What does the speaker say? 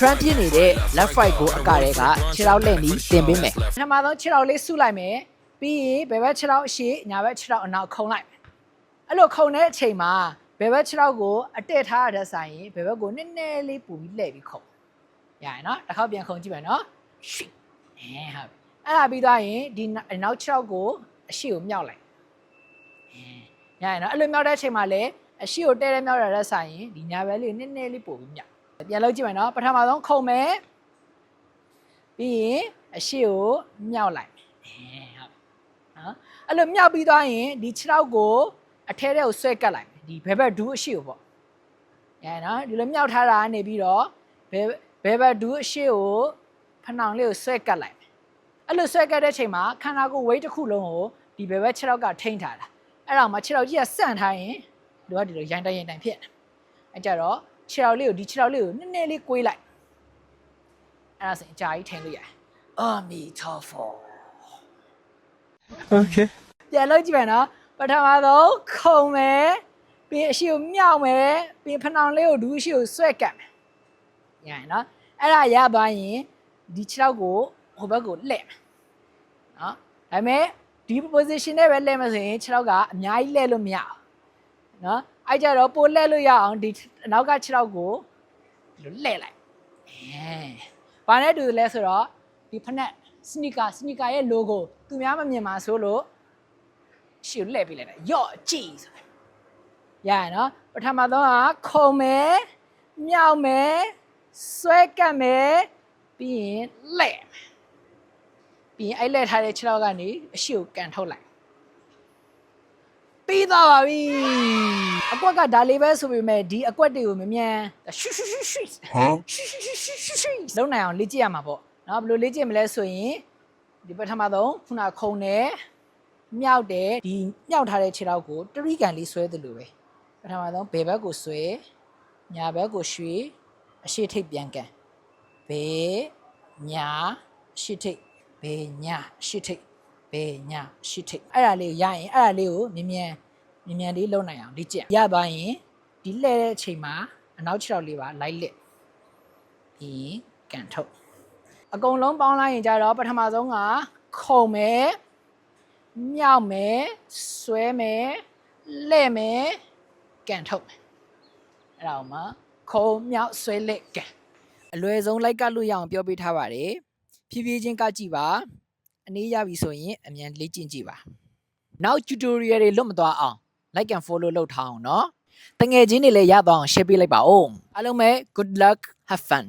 trend ပြနေတဲ့ left right ကိုအကတဲ့ကခြေထောက်လက်နီးတင်ပေးမယ်ပထမဆုံးခြေထောက်လေးဆုလိုက်မယ်ပြီးရင်ဘယ်ဘက်ခြေထောက်အရှိညာဘက်ခြေထောက်အနောက်ခုံလိုက်အဲ့လိုခုံတဲ့အချိန်မှာဘယ်ဘက်ခြေထောက်ကိုအတက်ထားရတဲ့ဆိုင်ရင်ဘယ်ဘက်ကိုနည်းနည်းလေးပူပြီးလှည့်ပြီးခုံရရင်နော်တစ်ခေါက်ပြန်ခုံကြည့်မယ်နော်ဟုတ်အဲ့ဒါပြီးသွားရင်ဒီနောက်ခြေထောက်ကိုအရှိကိုမြောက်လိုက်ရရင်နော်အဲ့လိုမြောက်တဲ့အချိန်မှာလည်းအရှိကိုတဲတဲမြောက်ရတဲ့ဆိုင်ရင်ဒီညာဘက်လေးနည်းနည်းလေးပို့ပြီးမြောက်ပြန်လုပ်ကြည့်မယ်နော်ပထမဆုံးခုံမယ်ပြီးရင်အရှိကိုမြောက်လိုက်ဟုတ်နော်အဲ့လိုမြောက်ပြီးသွားရင်ဒီခြေထောက်ကိုအထဲထဲကိုဆွဲကပ်လိုက်ဒီဘယ်ဘက်ဒူးအရှိကိုပေါ့ရရင်နော်ဒီလိုမြောက်ထားတာနေပြီးတော့ဘယ်ဘက်ဒူးအရှိကိုဖနှောင်လေးကိုဆွဲကပ်လိုက်အဲ့လိုဆွဲကပ်တဲ့အချိန်မှာခန္ဓာကိုယ် weight တစ်ခုလုံးကိုဒီဘယ်ဘက်ခြေထောက်ကထိန်းထားတာအဲ့ဒါမှခြေထောက်ကြီးကဆန့်ထားရင်ဒီကဒီလိုရိုင်းတိုင်းဖြစ်နေအဲ့ကြတော့ခြေထောက်လေးကိုဒီခြေထောက်လေးကိုနည်းနည်းလေးကွေးလိုက်အဲ့ဒါဆိုရင်အကြာကြီးထိန်းလို့ရတယ်အာမီထော်ဖော် Okay. ပြန်လို့ကြည့်မယ်နော်ပထမဆုံးခုံမယ်ပြီးအရှိကိုမြောက်မယ်ပြီးဖနှောင်လေးကိုဒူးအရှိကိုဆွဲကပ်မယ်ရရင်နော်အဲ့ဒါရသွားရင်ဒီခြေထောက်ကိုဟိုဘက်ကိုလှည့်မယ်နော်ဒါပေမဲ့ဒီ position နဲ့ပဲလှည့်မယ်ဆိုရင်ခြေထောက်ကအများကြီးလှည့်လို့မရအောင်နော်အဲ့ကြတော့ပိုလှည့်လို့ရအောင်ဒီအနောက်ကခြေထောက်ကိုဒီလိုလှည့်လိုက်ဘာနဲ့တူလဲဆိုတော့ဒီဖနက်စနီကာရဲ့ logo သူများမမြင်ပါဆိုလို့ရှေ့လှည့်ပေးလိုက်တာယော့ကြည့်ဆိုရရနော်ပထမဆုံးကခုံမယ်မြောက်မယ်ဆွဲကပ်မယ်ပြီးရင်လှည့်ပြီးရင်အဲ့လှည့်ထားတဲ့ခြေထောက်ကနေအရှိကိုကန်ထုတ်လိုက်ပြီးသွားပါပြီအကွက်ကဒါလေးပဲဆိုပေမဲ့ဒီအကွက်တွေကိုမမြန်ရှူလုံးနိုင်အောင်လေ့ကျင့်ရမှာပေါ့နော်ဘယ်လိုလေ့ကျင့်မလဲဆိုရင်ဒီပထမဆုံးခုနခုံတယ်မြောက်တယ်ဒီမြောက်ထားတဲ့ခြေထောက်ကိုတရိကန်လေးဆွဲတယ်လို့ပဲပထမဆုံးဘယ်ဘက်ကိုဆွဲညာဘက်ကိုရွှေ့အရှိထိပ်ပြန်ကန်ဘယ်ညာအရှိထိပ်ဘယ်ညာအရှိထိပ်ဘယ်ညာရှိထိတ်အဲ့ဒါလေးကိုရရင်အဲ့ဒါလေးကိုမြင်မြန်လေးလုပ်နိုင်အောင်လေ့ကျင့်ရပါရင်ဒီလှည့်တဲ့အချိန်မှာအနောက်ခြေထောက်လေးပါလိုက်လက်ပြီးကန်ထုတ်အကုန်လုံးပေါင်းလိုက်ရင်ကြတော့ပထမဆုံးကခုံမယ်မြောက်မယ်ဆွဲမယ်လှည့်မယ်ကန်ထုတ်မယ်အဲ့ဒါမှခုံမြောက်ဆွဲလက်ကန်အလွယ်ဆုံးလိုက်ကလို့ရအောင်ပြောပေးထားပါတယ်ဖြည်းဖြည်းချင်းကကြည့်ပါအနေရပြီဆိုရင်အမြန်လေ့ကျင့်ကြည့်ပါနောက် tutorial တွေလွတ်မသွားအောင် like and follow လုပ်ထားအောင်เนาะတငယ်ချင်းတွေလည်းရသွားအောင် share ပေးလိုက်ပါဦးအားလုံးပဲ good luck have fun